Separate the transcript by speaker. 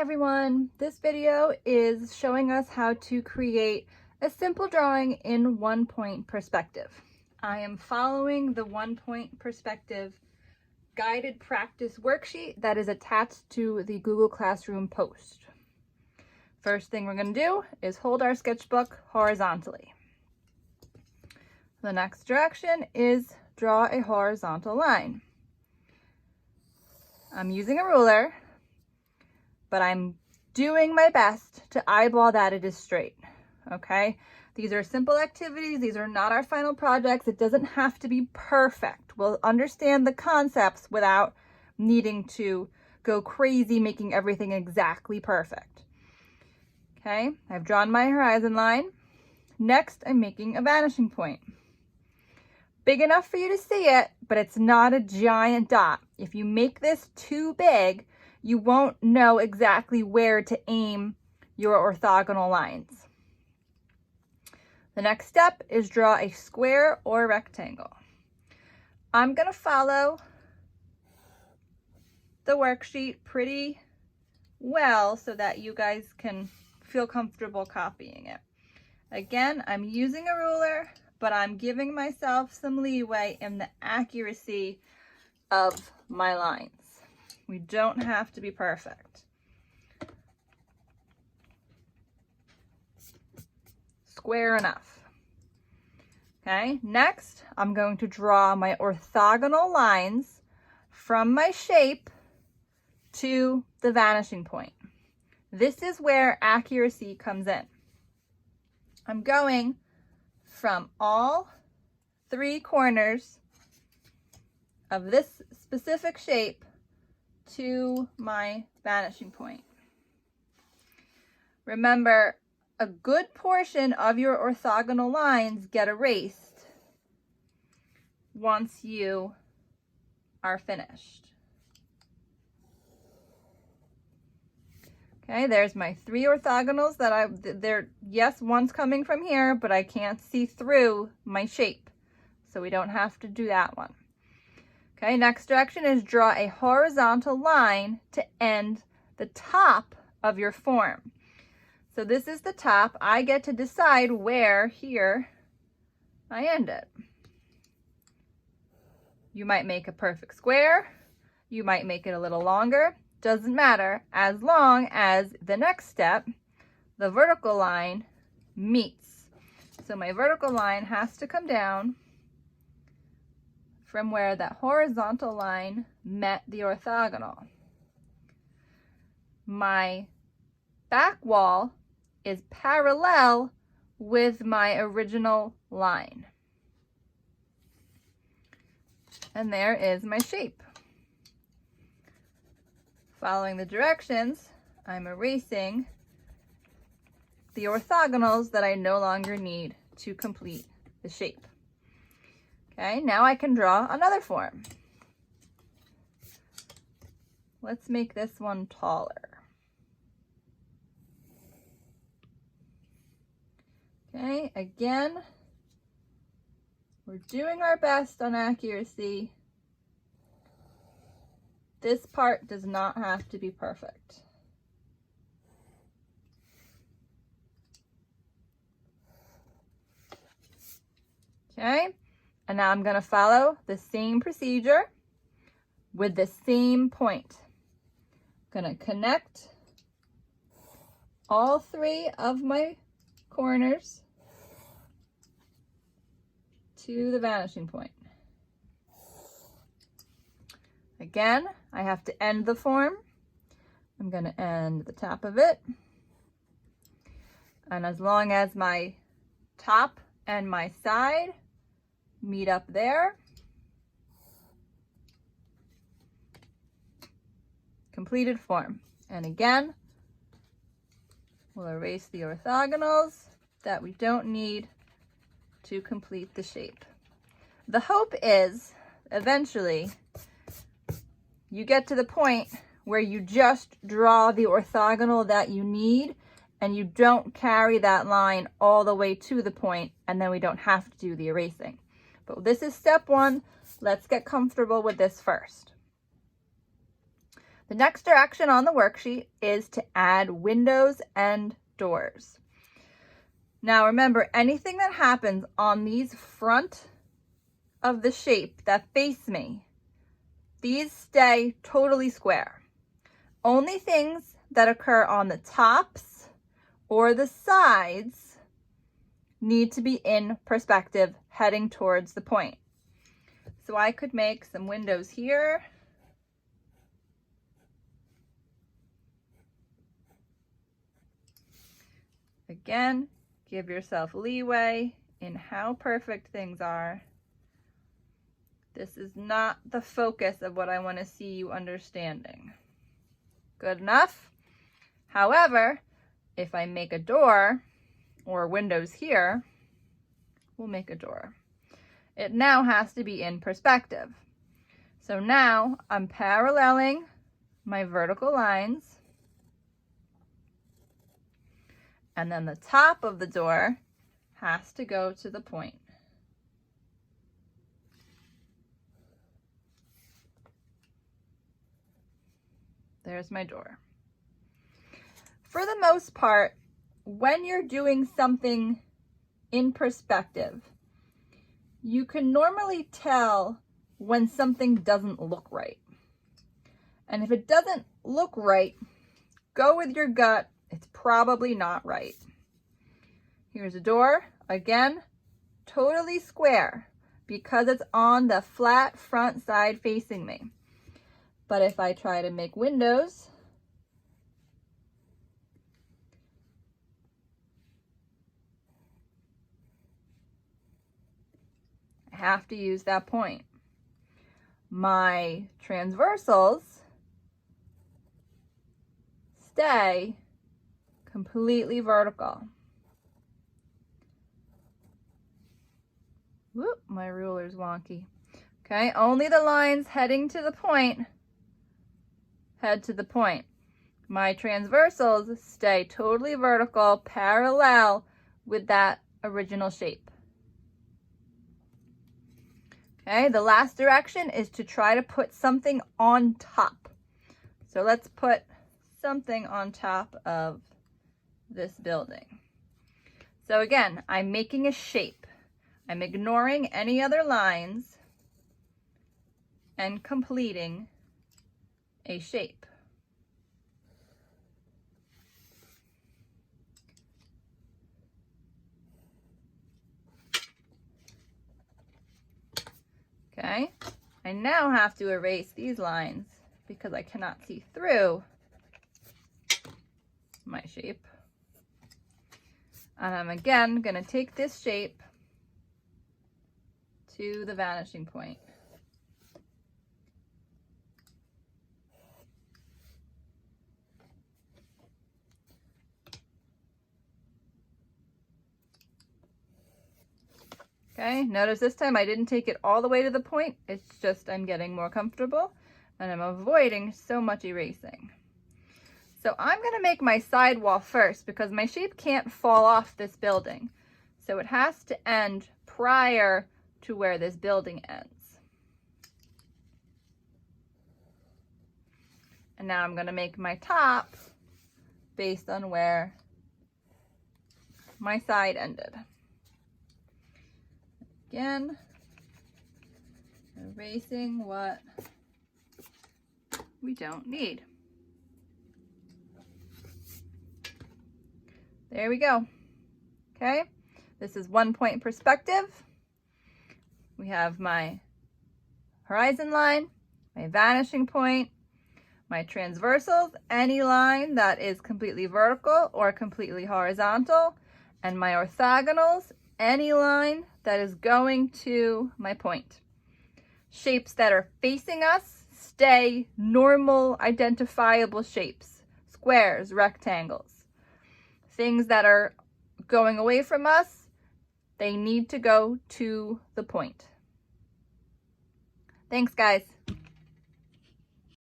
Speaker 1: everyone, this video is showing us how to create a simple drawing in 1-point perspective. I am following the 1-point perspective guided practice worksheet that is attached to the Google Classroom post. First thing we're going to do is hold our sketchbook horizontally. The next direction is draw a horizontal line. I'm using a ruler, but I'm doing my best to eyeball that it is straight, okay? These are simple activities. These are not our final projects. It doesn't have to be perfect. We'll understand the concepts without needing to go crazy making everything exactly perfect. Okay, I've drawn my horizon line. Next, I'm making a vanishing point. Big enough for you to see it, but it's not a giant dot. If you make this too big, you won't know exactly where to aim your orthogonal lines. The next step is draw a square or rectangle. I'm going to follow the worksheet pretty well so that you guys can feel comfortable copying it. Again, I'm using a ruler, but I'm giving myself some leeway in the accuracy of my lines. We don't have to be perfect. Square enough. Okay, next I'm going to draw my orthogonal lines from my shape to the vanishing point. This is where accuracy comes in. I'm going from all 3 corners of this specific shape to my vanishing point. Remember, a good portion of your orthogonal lines get erased once you are finished. Okay, there's my 3 orthogonals that yes, one's coming from here, but I can't see through my shape, so we don't have to do that one. Okay, next direction is draw a horizontal line to end the top of your form. So this is the top. I get to decide where here I end it. You might make a perfect square. You might make it a little longer. Doesn't matter, as long as the next step, the vertical line, meets. So my vertical line has to come down from where that horizontal line met the orthogonal. My back wall is parallel with my original line. And there is my shape. Following the directions, I'm erasing the orthogonals that I no longer need to complete the shape. Okay, now I can draw another form. Let's make this one taller. Okay, again, we're doing our best on accuracy. This part does not have to be perfect. Okay, and now I'm going to follow the same procedure with the same point. I'm going to connect all 3 of my corners to the vanishing point. Again, I have to end the form. I'm going to end the top of it. And as long as my top and my side meet up there, completed form. And again, we'll erase the orthogonals that we don't need to complete the shape. The hope is eventually you get to the point where you just draw the orthogonal that you need and you don't carry that line all the way to the point, and then we don't have to do the erasing. But this is step 1. Let's get comfortable with this first. The next direction on the worksheet is to add windows and doors. Now remember, anything that happens on these front of the shape that face me, these stay totally square. Only things that occur on the tops or the sides need to be in perspective, heading towards the point. So I could make some windows here. Again, give yourself leeway in how perfect things are. This is not the focus of what I want to see you understanding. Good enough? However, if I make a door or windows here, we'll make a door. It now has to be in perspective. So now I'm paralleling my vertical lines, and then the top of the door has to go to the point. There's my door. For the most part, when you're doing something in perspective, you can normally tell when something doesn't look right. And if it doesn't look right, go with your gut. It's probably not right. Here's a door. Again, totally square because it's on the flat front side facing me. But if I try to make windows, I have to use that point. My transversals stay completely vertical. Whoop, my ruler's wonky. Okay, only the lines heading to the point head to the point. My transversals stay totally vertical, parallel with that original shape. Okay, the last direction is to try to put something on top. So let's put something on top of this building. So again, I'm making a shape. I'm ignoring any other lines and completing a shape. Okay, I now have to erase these lines because I cannot see through my shape. And I'm again going to take this shape to the vanishing point. Okay, notice this time I didn't take it all the way to the point. It's just I'm getting more comfortable and I'm avoiding so much erasing. So I'm going to make my sidewall first because my shape can't fall off this building. So it has to end prior to where this building ends. And now I'm going to make my top based on where my side ended. Again, erasing what we don't need. There we go. Okay, this is 1 point perspective. We have my horizon line, my vanishing point, my transversals, any line that is completely vertical or completely horizontal, and my orthogonals, any line that is going to my point. Shapes that are facing us stay normal, identifiable shapes, squares, rectangles. Things that are going away from us, they need to go to the point. Thanks, guys.